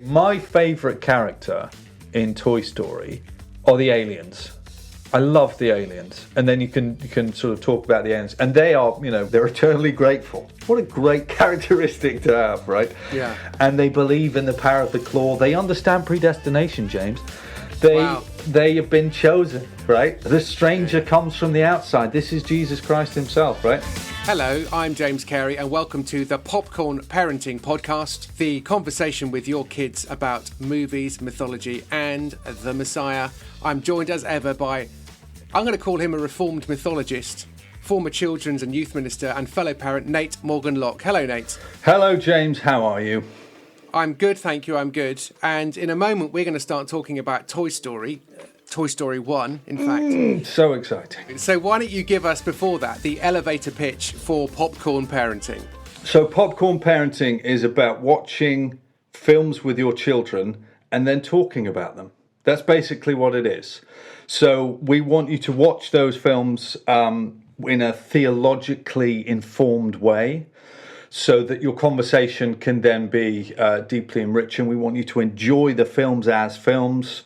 My favourite character in Toy Story are the aliens. I love the aliens. And then you can sort of talk about the aliens. And they are, they're eternally grateful. What a great characteristic to have, right? Yeah. And they believe in the power of the claw. They understand predestination, James. They have been chosen, right? The stranger comes from the outside. This is Jesus Christ himself, right? Hello, I'm James Cary and welcome to the Popcorn Parenting Podcast, the conversation with your kids about movies, mythology and the Messiah. I'm joined as ever by, I'm going to call him a reformed mythologist, former children's and youth minister and fellow parent Nate Morgan Locke. Hello, Nate. Hello, James. How are you? I'm good, thank you, I'm good. And in a moment we're going to start talking about Toy Story 1, in fact. So exciting. So why don't you give us, before that, the elevator pitch for popcorn parenting? So popcorn parenting is about watching films with your children and then talking about them. That's basically what it is. So we want you to watch those films in a theologically informed way, so that your conversation can then be deeply enriching. We want you to enjoy the films as films.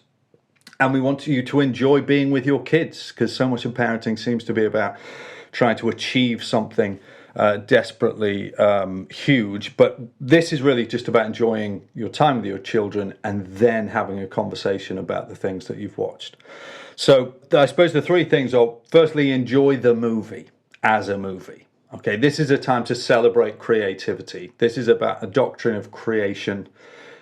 And we want you to enjoy being with your kids, because so much of parenting seems to be about trying to achieve something desperately huge. But this is really just about enjoying your time with your children and then having a conversation about the things that you've watched. So I suppose the three things are, firstly, enjoy the movie as a movie. Okay, this is a time to celebrate creativity. This is about a doctrine of creation.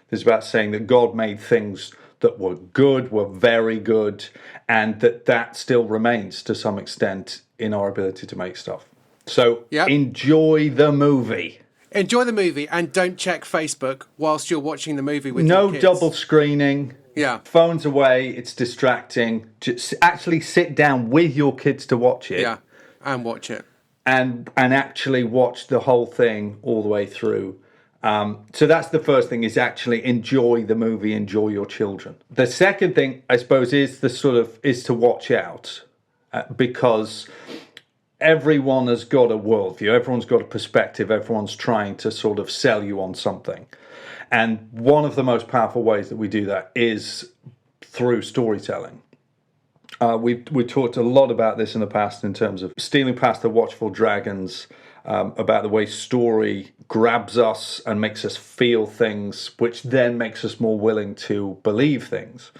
This is about saying that God made things that were good, were very good, and that still remains to some extent in our ability to make stuff. So Enjoy the movie. Enjoy the movie and don't check Facebook whilst you're watching the movie with your kids. No double screening. Yeah. Phones away, it's distracting. Just actually sit down with your kids to watch it. Yeah, and watch it. And actually watch the whole thing all the way through. So that's the first thing, is actually enjoy the movie, enjoy your children. The second thing, I suppose, is to watch out, because everyone has got a worldview, everyone's got a perspective, everyone's trying to sort of sell you on something. And one of the most powerful ways that we do that is through storytelling. We talked a lot about this in the past in terms of stealing past the watchful dragons, about the way story grabs us and makes us feel things, which then makes us more willing to believe things.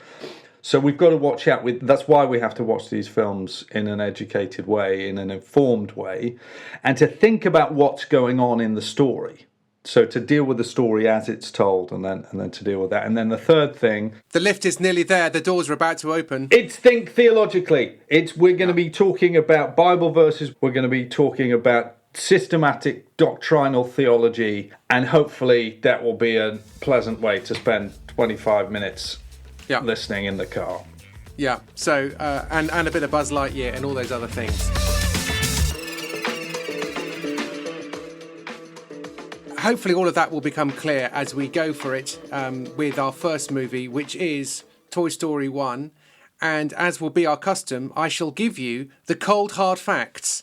So we've got to watch out. That's why we have to watch these films in an educated way, in an informed way, and to think about what's going on in the story. So to deal with the story as it's told, and then to deal with that. And then the third thing... The lift is nearly there. The doors are about to open. It's think theologically. We're going to be talking about Bible verses. We're going to be talking about systematic doctrinal theology. And hopefully that will be a pleasant way to spend 25 minutes listening in the car. Yeah. So, and a bit of Buzz Lightyear and all those other things. Hopefully all of that will become clear as we go for it with our first movie, which is Toy Story 1. And as will be our custom, I shall give you the cold, hard facts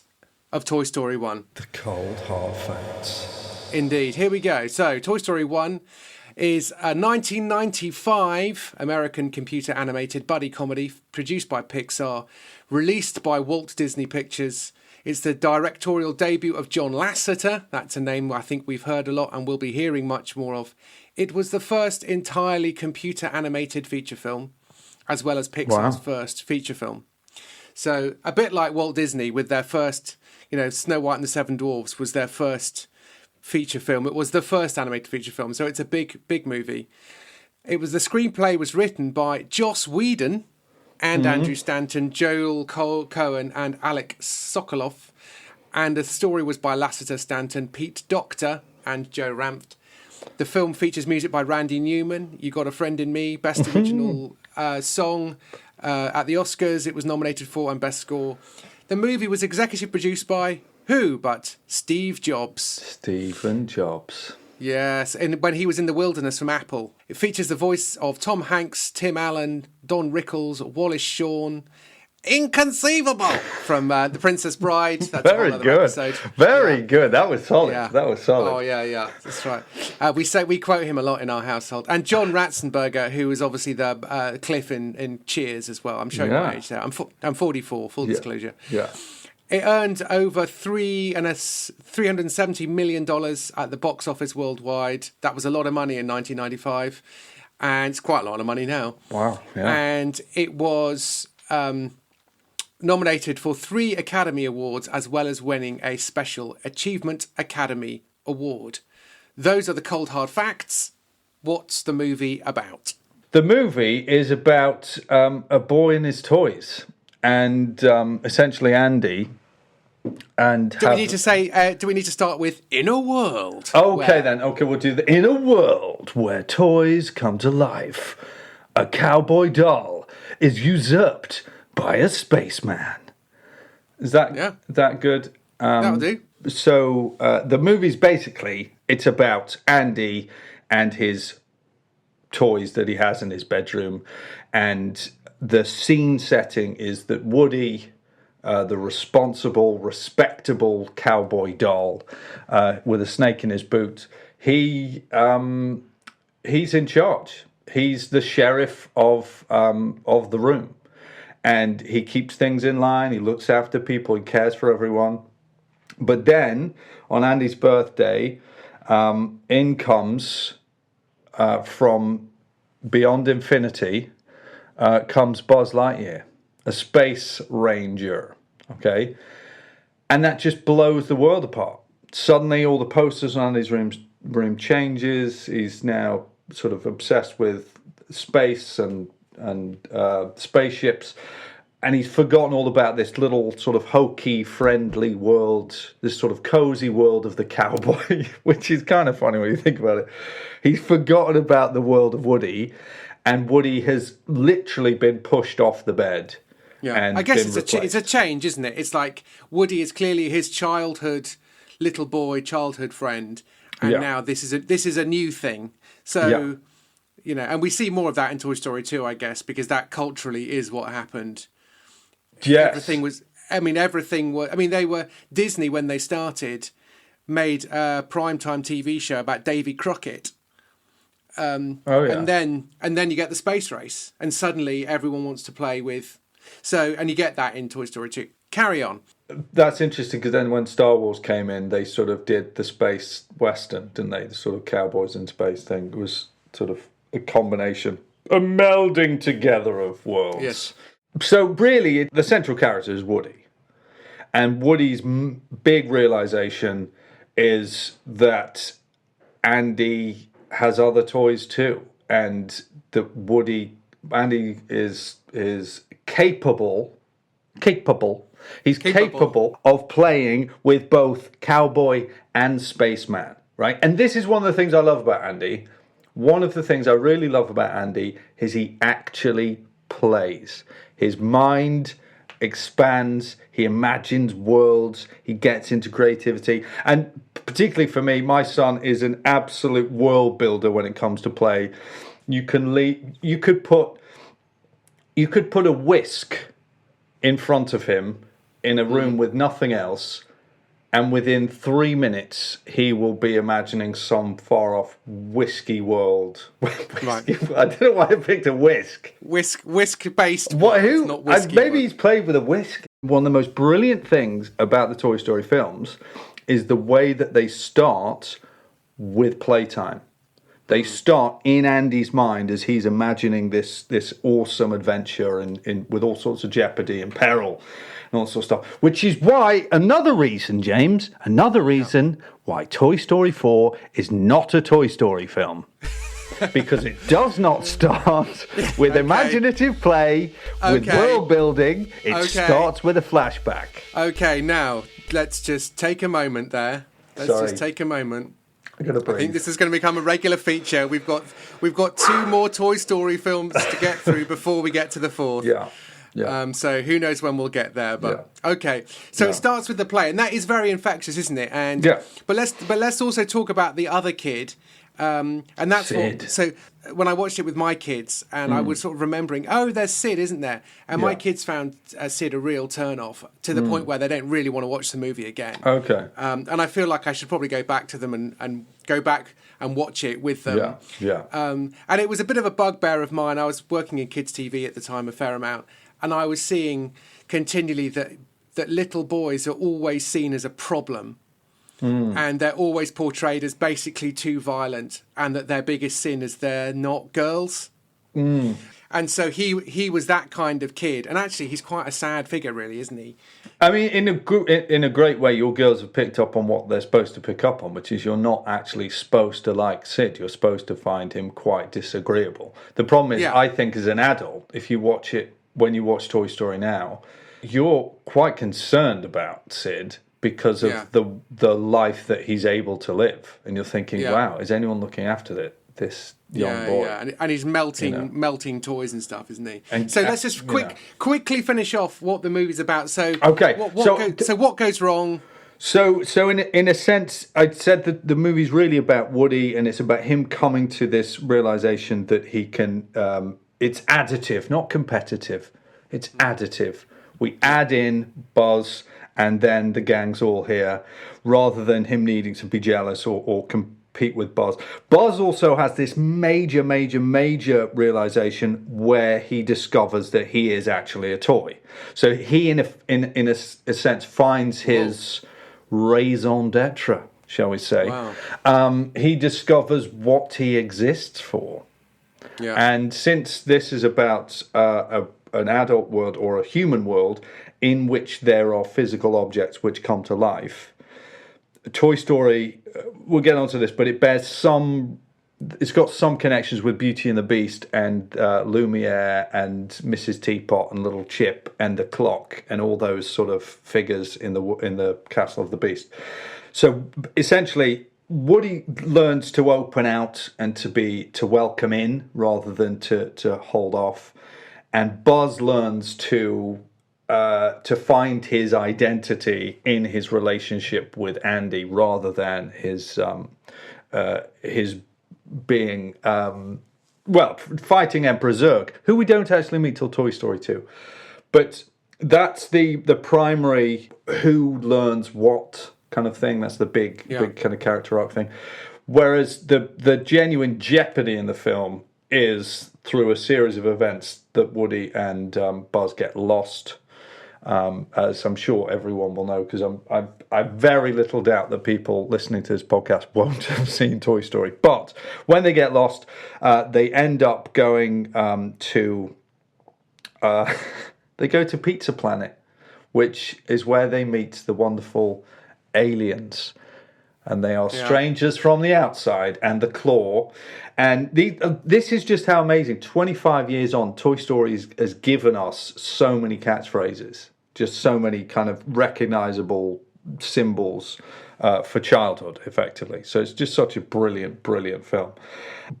of Toy Story 1. The cold, hard facts. Indeed. Here we go. So Toy Story 1 is a 1995 American computer animated buddy comedy produced by Pixar, released by Walt Disney Pictures. It's the directorial debut of John Lasseter. That's a name I think we've heard a lot and will be hearing much more of. It was the first entirely computer animated feature film, as well as Pixar's first feature film. So a bit like Walt Disney with their first, Snow White and the Seven Dwarfs was their first feature film. It was the first animated feature film. So it's a big, big movie. The screenplay was written by Joss Whedon and Andrew Stanton, Joel Cohen and Alec Sokoloff. And the story was by Lasseter, Stanton, Pete Docter and Joe Ranft. The film features music by Randy Newman. You Got a Friend in Me, Best Original Song. At the Oscars, it was nominated for, and Best Score. The movie was executive produced by who but Steve Jobs. Stephen Jobs. Yes, and when he was in the wilderness from Apple. It features the voice of Tom Hanks, Tim Allen, Don Rickles, Wallace Shawn, Inconceivable from The Princess Bride. That's a Very whole other good. episode. Very good. That was solid. Yeah. That was solid. Oh yeah, that's right. We quote him a lot in our household, and John Ratzenberger, who was obviously the Cliff in Cheers as well. I'm showing my age there. I'm 44. Full disclosure. Yeah. It earned over $370 million at the box office worldwide. That was a lot of money in 1995, and it's quite a lot of money now. Wow. Yeah. And it was nominated for 3 Academy Awards, as well as winning a Special Achievement Academy Award. Those are the cold hard facts. What's the movie about? The movie is about a boy and his toys, and essentially Andy. And do we need to start with In a World? Okay, then. Okay, we'll do In a world where toys come to life, a cowboy doll is usurped by a spaceman. Is that good? That'll do. So the movie's basically, it's about Andy and his toys that he has in his bedroom, and the scene setting is that Woody, the responsible, respectable cowboy doll with a snake in his boot, he's in charge. He's the sheriff of the room, and he keeps things in line. He looks after people. He cares for everyone. But then on Andy's birthday, in comes from beyond infinity comes Buzz Lightyear, a space ranger, okay? And that just blows the world apart. Suddenly all the posters on his room changes. He's now sort of obsessed with space and spaceships. And he's forgotten all about this little sort of hokey, friendly world, this sort of cozy world of the cowboy, which is kind of funny when you think about it. He's forgotten about the world of Woody, and Woody has literally been pushed off the bed. Yeah, and I guess been it's a change, isn't it? It's like Woody is clearly his childhood friend, and now this is a new thing. So, you know, and we see more of that in Toy Story 2, I guess, because that culturally is what happened. Yes. Everything was. They were Disney when they started, made a primetime TV show about Davy Crockett. And then you get the space race, and suddenly everyone wants to play with. So, and you get that in Toy Story 2. Carry on. That's interesting, because then when Star Wars came in, they sort of did the space western, didn't they? The sort of cowboys in space thing. It was sort of a combination, a melding together of worlds. Yes. So really, the central character is Woody. And Woody's big realization is that Andy has other toys too. And that Andy is capable. He's capable of playing with both cowboy and spaceman, right? And this is one of the things I love about Andy. One of the things I really love about Andy is he actually plays. His mind expands, he imagines worlds, he gets into creativity. And particularly for me, my son is an absolute world builder when it comes to play. You could put a whisk in front of him in a room with nothing else, and within 3 minutes he will be imagining some far off whiskey world. Right. I don't know why I picked a whisk. Whisk based. Not whiskey. Maybe he's played with a whisk. One of the most brilliant things about the Toy Story films is the way that they start with playtime. They start in Andy's mind as he's imagining this awesome adventure and with all sorts of jeopardy and peril and all sorts of stuff. Which is why, another reason why Toy Story 4 is not a Toy Story film. Because it does not start with imaginative play, with world building. It starts with a flashback. Okay, now, let's just take a moment there. Just take a moment. I think this is going to become a regular feature. We've got 2 more Toy Story films to get through before we get to the 4th. Yeah. So who knows when we'll get there? But okay. So it starts with the play, and that is very infectious, isn't it? And but let's also talk about the other kid, And that's Sid. what. So when I watched it with my kids, and I was sort of remembering, oh, there's Sid, isn't there? And my kids found Sid a real turn-off to the point where they don't really want to watch the movie again. Okay. And I feel like I should probably go back to them and go back and watch it with them. Yeah. And it was a bit of a bugbear of mine. I was working in kids' TV at the time a fair amount, and I was seeing continually that little boys are always seen as a problem. And they're always portrayed as basically too violent, and that their biggest sin is they're not girls. And so he was that kind of kid, and actually he's quite a sad figure, really, isn't he? I mean, in a great way, your girls have picked up on what they're supposed to pick up on, which is you're not actually supposed to like Sid. You're supposed to find him quite disagreeable. The problem is, I think, as an adult, if you watch it when you watch Toy Story now, you're quite concerned about Sid because of the life that he's able to live, and you're thinking, wow, is anyone looking after this young boy? And he's melting toys and stuff, isn't he? And, so let's just quickly finish off what the movie's about. So what goes wrong? So in a sense, I'd said that the movie's really about Woody, and it's about him coming to this realization that he can. It's additive, not competitive. It's additive. We add in Buzz, and then the gang's all here, rather than him needing to be jealous or compete with Buzz. Buzz also has this major realization where he discovers that he is actually a toy. So he, in a sense, finds his raison d'etre, shall we say. Wow. He discovers what he exists for. Yeah. And since this is about an adult world or a human world in which there are physical objects which come to life, Toy Story, we'll get onto this, but it's got some connections with Beauty and the Beast and Lumiere and Mrs. Teapot and Little Chip and the clock and all those sort of figures in the Castle of the Beast. So essentially, Woody learns to open out and to welcome in rather than to hold off, and Buzz learns to find his identity in his relationship with Andy rather than his being fighting Emperor Zurg, who we don't actually meet till Toy Story 2. But that's the primary who learns what kind of thing. That's the big kind of character arc thing. Whereas the genuine jeopardy in the film is through a series of events that Woody and Buzz get lost. As I'm sure everyone will know, because I very little doubt that people listening to this podcast won't have seen Toy Story. But when they get lost, they end up going to Pizza Planet, which is where they meet the wonderful aliens. And they are strangers from the outside, and the Claw. And this is just how amazing. 25 years on, Toy Story has given us so many catchphrases, just so many kind of recognizable symbols for childhood, effectively. So it's just such a brilliant, brilliant film.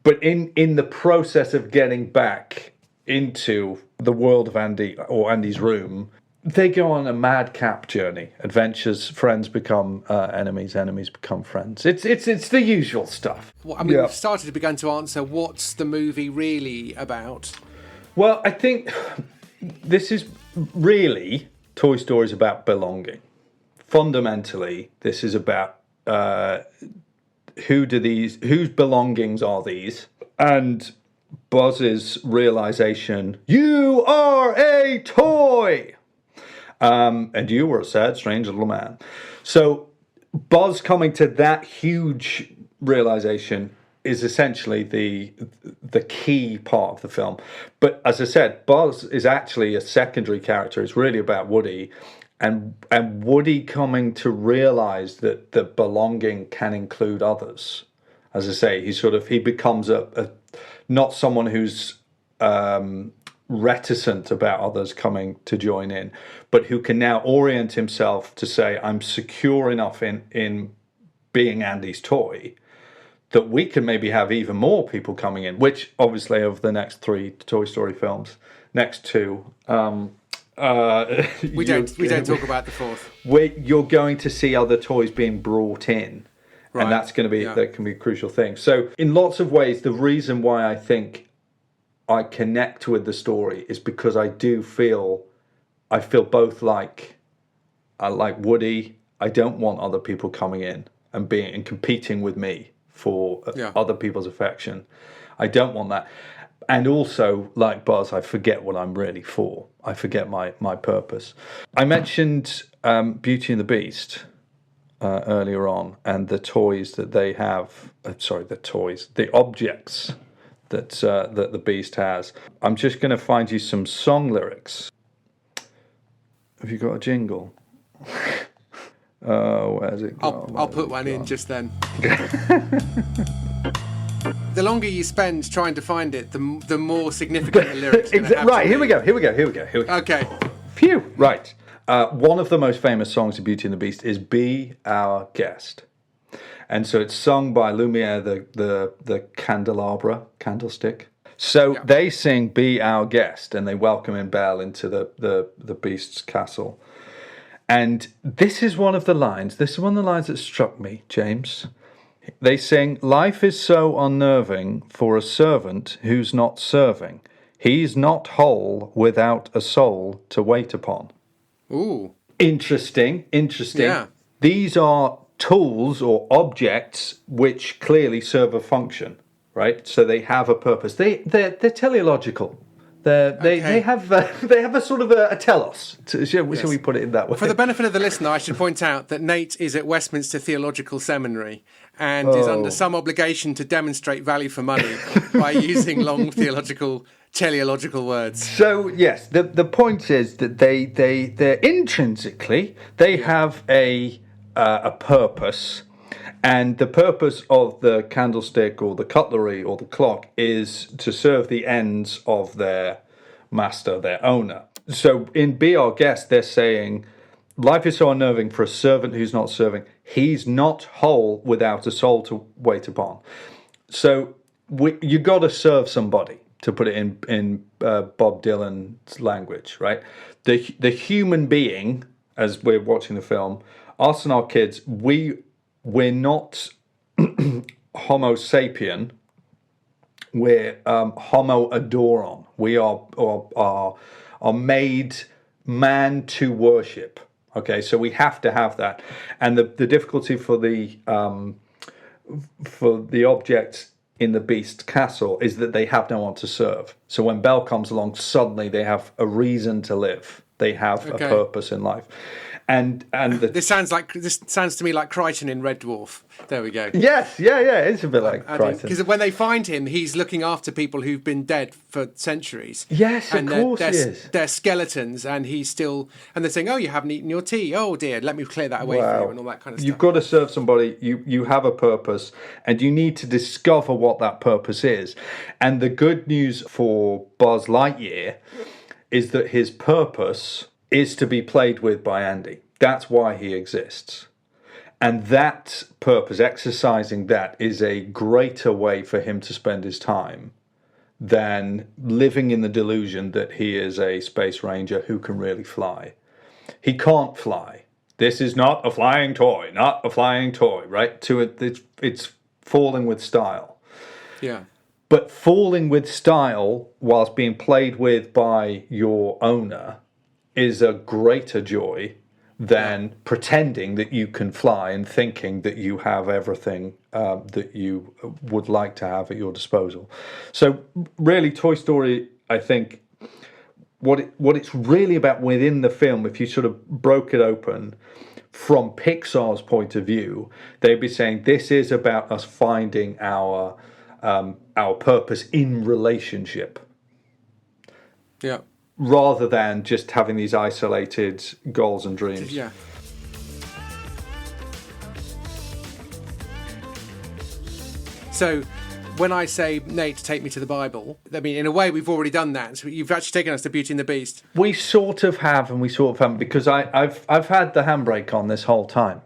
But in the process of getting back into the world of Andy, or Andy's room, they go on a madcap journey. Adventures, friends become enemies, enemies become friends. It's the usual stuff. Well, I mean, we've started to begin to answer what's the movie really about. Well, I think this is really Toy Story is about belonging. Fundamentally, this is about whose belongings are these, and Buzz's realization: you are a toy. And you were a sad, strange little man. So Buzz coming to that huge realization is essentially the key part of the film. But as I said, Buzz is actually a secondary character. It's really about Woody, and Woody coming to realize that the belonging can include others. As I say, he becomes a not someone who's reticent about others coming to join in, but who can now orient himself to say, I'm secure enough in being Andy's toy that we can maybe have even more people coming in, which obviously over the next 3 Toy Story films, next 2, we don't talk about the 4th. You're going to see other toys being brought in, Right. And that's going to be that can be a crucial thing. So in lots of ways, the reason why I think I connect with the story is because I feel both like Woody. I don't want other people coming in and competing with me for other people's affection. I don't want that. And also, like Buzz, I forget what I'm really for. I forget my purpose. I mentioned Beauty and the Beast earlier on, and the toys that they have. The objects that the Beast has. I'm just going to find you some song lyrics. Have you got a jingle? Oh, where's it gone? I'll put one in just then. The longer you spend trying to find it, the more significant the lyrics are going to have. Right, here we go. Okay. Phew, right. One of the most famous songs of Beauty and the Beast is Be Our Guest. And so it's sung by Lumiere, the candlestick. So they sing Be Our Guest, and they welcome in Belle into the Beast's castle. And this is one of the lines that struck me, James. They sing, life is so unnerving for a servant who's not serving. He's not whole without a soul to wait upon. Ooh. Interesting. Yeah. These are tools or objects which clearly serve a function, right? So they have a purpose. They're teleological. They have a sort of a telos. Shall we put it in that way? For the benefit of the listener, I should point out that Nate is at Westminster Theological Seminary and is under some obligation to demonstrate value for money by using long teleological words. So yes, the point is that they're intrinsically they have a purpose. And the purpose of the candlestick or the cutlery or the clock is to serve the ends of their master, their owner. So in Be Our Guest, they're saying, life is so unnerving for a servant who's not serving. He's not whole without a soul to wait upon. So you got to serve somebody, to put it in Bob Dylan's language, right? The human being, as we're watching the film, us and our kids, we're not Homo sapien. We're Homo adoron. We are made man to worship. Okay, so we have to have that. And the difficulty for the objects in the Beast Castle is that they have no one to serve. So when Belle comes along, suddenly they have a reason to live. They have a purpose in life. And this sounds to me like Crichton in Red Dwarf. There we go. Yes, it's a bit like Crichton. Because when they find him, he's looking after people who've been dead for centuries. Yes, of course he is. They're skeletons, and and they're saying, "Oh, you haven't eaten your tea. Oh dear, let me clear that away for you," and all that kind of stuff. You've got to serve somebody. You have a purpose, and you need to discover what that purpose is. And the good news for Buzz Lightyear is that his purpose is to be played with by Andy. That's why he exists. And that purpose, exercising that, is a greater way for him to spend his time than living in the delusion that he is a space ranger who can really fly. He can't fly. This is not a flying toy, right? It's falling with style. Yeah. But falling with style whilst being played with by your owner is a greater joy than pretending that you can fly and thinking that you have everything that you would like to have at your disposal. So really, Toy Story, I think, what it's really about within the film, if you sort of broke it open from Pixar's point of view, they'd be saying this is about us finding our purpose in relationship. Yeah. Rather than just having these isolated goals and dreams. Yeah. So, when I say, Nate, take me to the Bible, I mean, in a way, we've already done that. So you've actually taken us to Beauty and the Beast. We sort of have, and we sort of haven't, because I've had the handbrake on this whole time.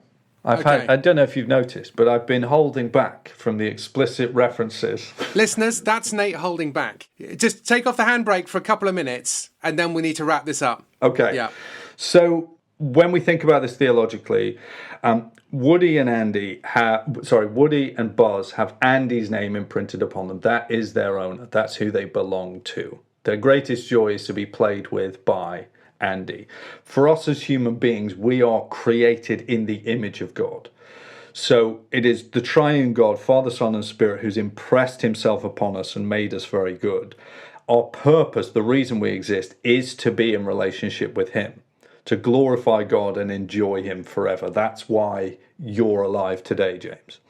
I don't know if you've noticed, but I've been holding back from the explicit references. Listeners, that's Nate holding back. Just take off the handbrake for a couple of minutes, and then we need to wrap this up. Okay. Yeah. So when we think about this theologically, Woody and Buzz have Andy's name imprinted upon them. That is their owner. That's who they belong to. Their greatest joy is to be played with by Andy. For us as human beings, we are created in the image of God. So it is the triune God, Father, Son, and Spirit, who's impressed himself upon us and made us very good. Our purpose, the reason we exist, is to be in relationship with him, to glorify God and enjoy him forever. That's why you're alive today, James.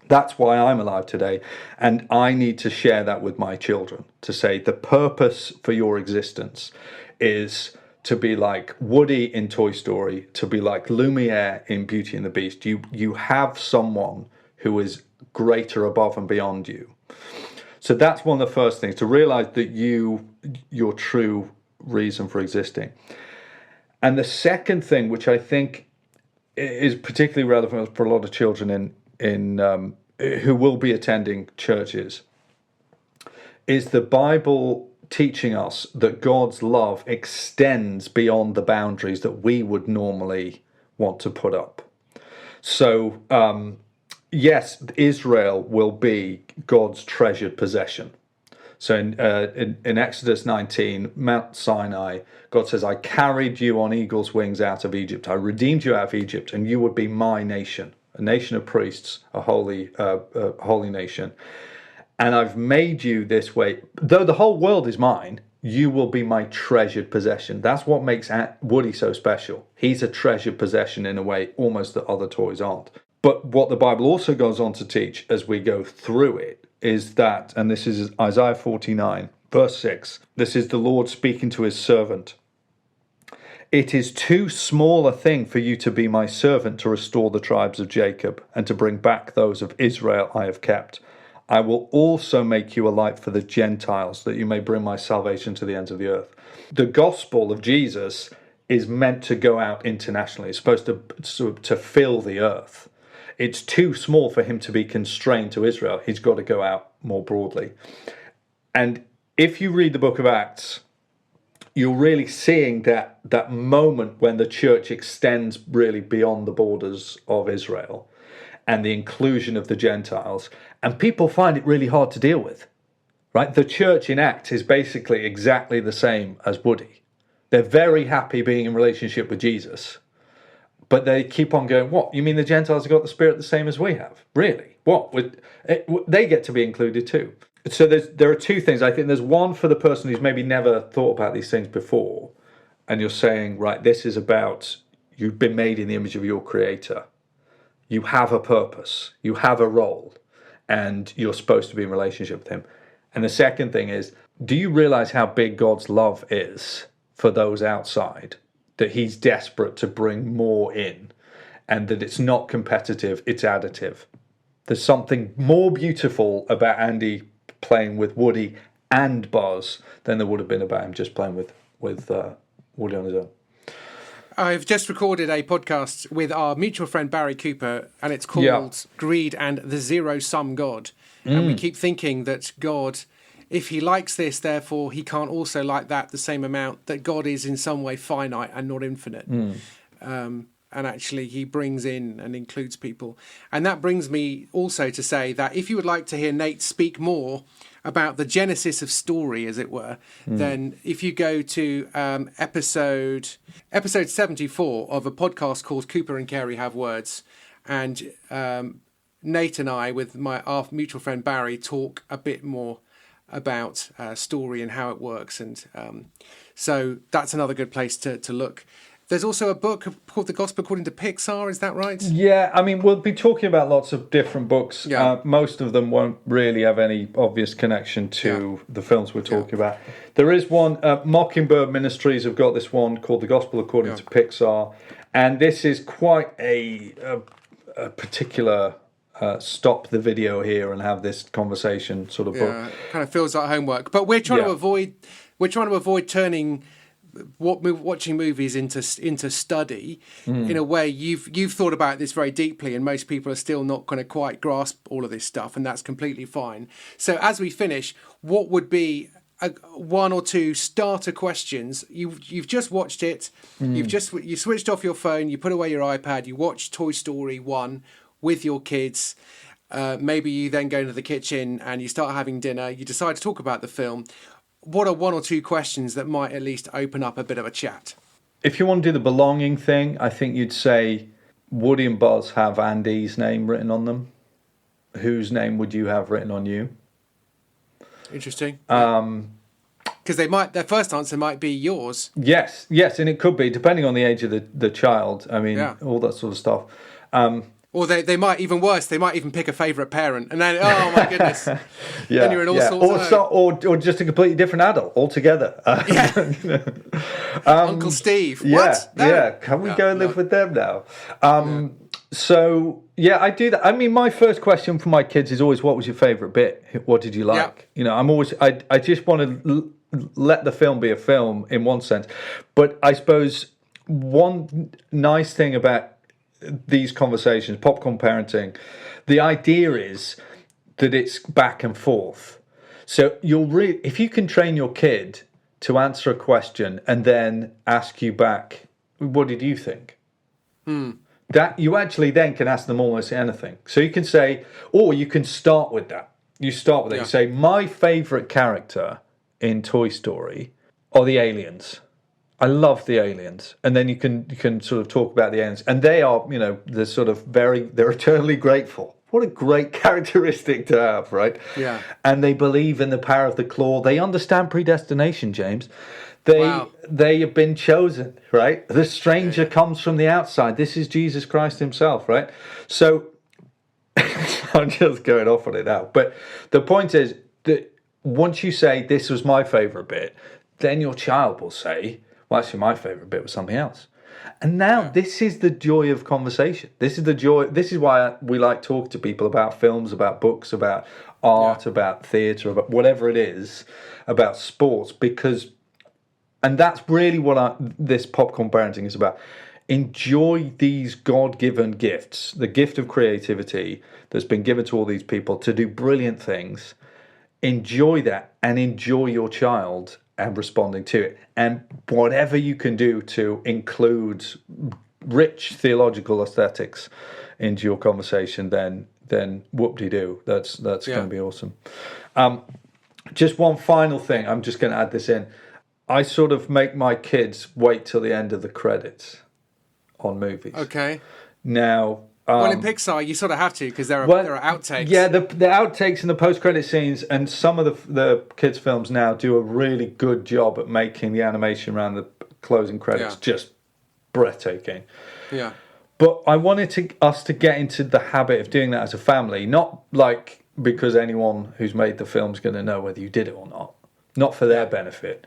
That's why I'm alive today. And I need to share that with my children, to say the purpose for your existence is to be like Woody in Toy Story, to be like Lumiere in Beauty and the Beast. You have someone who is greater above and beyond you. So that's one of the first things, to realize that your true reason for existing. And the second thing, which I think is particularly relevant for a lot of children in who will be attending churches, is the Bible teaching us that God's love extends beyond the boundaries that we would normally want to put up. So, yes, Israel will be God's treasured possession. So in Exodus 19, Mount Sinai, God says, I carried you on eagle's wings out of Egypt. I redeemed you out of Egypt, and you would be my nation, a nation of priests, a holy nation. And I've made you this way. Though the whole world is mine, you will be my treasured possession. That's what makes Woody so special. He's a treasured possession in a way almost that other toys aren't. But what the Bible also goes on to teach as we go through it is that, and this is Isaiah 49, verse 6, this is the Lord speaking to his servant. It is too small a thing for you to be my servant to restore the tribes of Jacob and to bring back those of Israel I have kept. I will also make you a light for the Gentiles, that you may bring my salvation to the ends of the earth. The gospel of Jesus is meant to go out internationally. It's supposed to fill the earth. It's too small for him to be constrained to Israel. He's got to go out more broadly. And if you read the book of Acts, you're really seeing that moment when the church extends really beyond the borders of Israel and the inclusion of the Gentiles. And people find it really hard to deal with, right? The church in Acts is basically exactly the same as Woody. They're very happy being in relationship with Jesus, but they keep on going, what? You mean the Gentiles have got the Spirit the same as we have? Really? What? They get to be included too. So there are two things. I think there's one for the person who's maybe never thought about these things before, and you're saying, right, this is about you've been made in the image of your Creator. You have a purpose. You have a role. And you're supposed to be in relationship with him. And the second thing is, do you realize how big God's love is for those outside? That he's desperate to bring more in, and that it's not competitive, it's additive. There's something more beautiful about Andy playing with Woody and Buzz than there would have been about him just playing with Woody on his own. I've just recorded a podcast with our mutual friend Barry Cooper, and it's called Greed and the Zero-Sum God. And we keep thinking that God, if he likes this, therefore he can't also like that the same amount, that God is in some way finite and not infinite. And actually he brings in and includes people. And that brings me also to say that if you would like to hear Nate speak more about the genesis of story, as it were, then if you go to episode 74 of a podcast called Cooper and Cary Have Words, and Nate and I, with our mutual friend Barry, talk a bit more about story and how it works. And so that's another good place to look. There's also a book called The Gospel According to Pixar, is that right? Yeah, I mean, we'll be talking about lots of different books. Yeah. Most of them won't really have any obvious connection to the films we're talking about. There is one, Mockingbird Ministries have got this one called The Gospel According to Pixar. And this is quite a particular stop the video here and have this conversation sort of book. Yeah, it kind of feels like homework. But we're trying to avoid turning watching movies into study in a way. You've thought about this very deeply, and most people are still not going to quite grasp all of this stuff, and that's completely fine. So as we finish, what would be one or two starter questions. You've just watched it. You switched off your phone. You put away your iPad. You watch Toy Story 1 with your kids. Maybe you then go into the kitchen and you start having dinner. You decide to talk about the film. What are one or two questions that might at least open up a bit of a chat? If you want to do the belonging thing, I think you'd say, Woody and Buzz have Andy's name written on them. Whose name would you have written on you? Interesting. Because their first answer might be yours. Yes, and it could be, depending on the age of the child. I mean, all that sort of stuff. Or they might, even worse, they might even pick a favourite parent. And then, oh my goodness. Then you're in all sorts or just a completely different adult altogether. Uncle Steve. What? No. Can we go live with them now? So, I do that. I mean, my first question for my kids is always, what was your favourite bit? What did you like? I'm always, I just want to let the film be a film in one sense. But I suppose one nice thing about these conversations, popcorn parenting, the idea is that it's back and forth. So if you can train your kid to answer a question and then ask you back, what did you think? That you actually then can ask them almost anything. So you can say, or you can start with that. You start with it. You say, my favourite character in Toy Story are the aliens. I love the aliens. And then you can sort of talk about the aliens. And they are, they're eternally grateful. What a great characteristic to have, right? Yeah. And they believe in the power of the claw. They understand predestination, James. They have been chosen, right? The stranger comes from the outside. This is Jesus Christ himself, right? So I'm just going off on it now. But the point is that once you say, this was my favourite bit, then your child will say, well, actually, my favourite bit was something else. And now this is the joy of conversation. This is the joy. This is why we like talking to people about films, about books, about art, about theatre, about whatever it is, about sports, and that's really what this popcorn parenting is about. Enjoy these God-given gifts, the gift of creativity that's been given to all these people to do brilliant things. Enjoy that and enjoy your child and responding to it. And whatever you can do to include rich theological aesthetics into your conversation, then whoop-de-doo. That's going to be awesome. Just one final thing. I'm just going to add this in. I sort of make my kids wait till the end of the credits on movies. Okay. Now, well, in Pixar, you sort of have to, because there are outtakes. Yeah, the outtakes and the post-credit scenes, and some of the kids' films now do a really good job at making the animation around the closing credits just breathtaking. Yeah. But I wanted us to get into the habit of doing that as a family, not like because anyone who's made the film's going to know whether you did it or not for their benefit,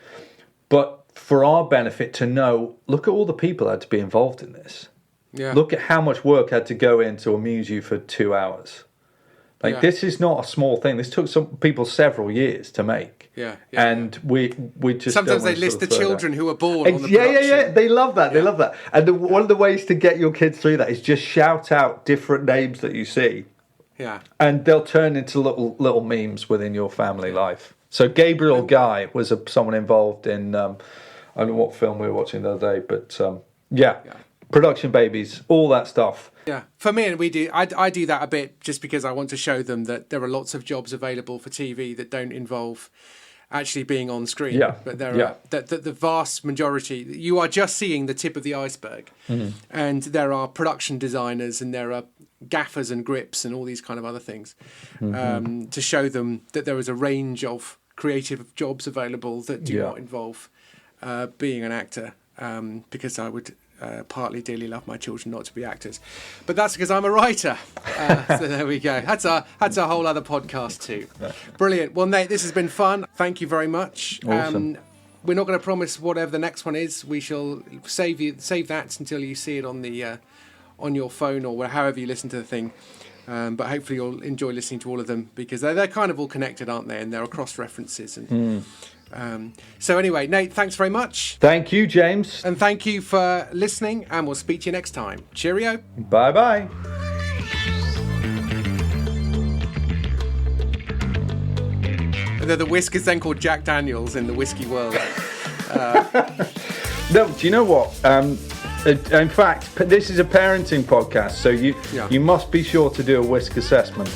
but for our benefit to know, look at all the people that had to be involved in this. Yeah. Look at how much work had to go in to amuse you for 2 hours. This is not a small thing. This took some people several years to make. And we just sometimes they list the children who were born on the production. Yeah. They love that. They love that. And one of the ways to get your kids through that is just shout out different names that you see. Yeah. And they'll turn into little memes within your family life. So Gabriel Guy was someone involved in I don't know what film we were watching the other day, but production babies, all that stuff. Yeah, for me, and I do that a bit just because I want to show them that there are lots of jobs available for TV that don't involve actually being on screen. Yeah. But there are the vast majority. You are just seeing the tip of the iceberg, and there are production designers and there are gaffers and grips and all these kind of other things to show them that there is a range of creative jobs available that do not involve being an actor. Because I would partly dearly love my children not to be actors, but that's because I'm a writer. So there we go. That's a whole other podcast too. Brilliant. Well, Nate, this has been fun. Thank you very much. Awesome. We're not going to promise whatever the next one is. We shall save that until you see it on the on your phone or however you listen to the thing. But hopefully you'll enjoy listening to all of them because they're kind of all connected, aren't they? And there are cross references and. So anyway, Nate, thanks very much. Thank you, James. And thank you for listening, and we'll speak to you next time. Cheerio. Bye-bye. The whisk is then called Jack Daniels in the whiskey world. No, do you know what? In fact, this is a parenting podcast, so you must be sure to do a whisk assessment.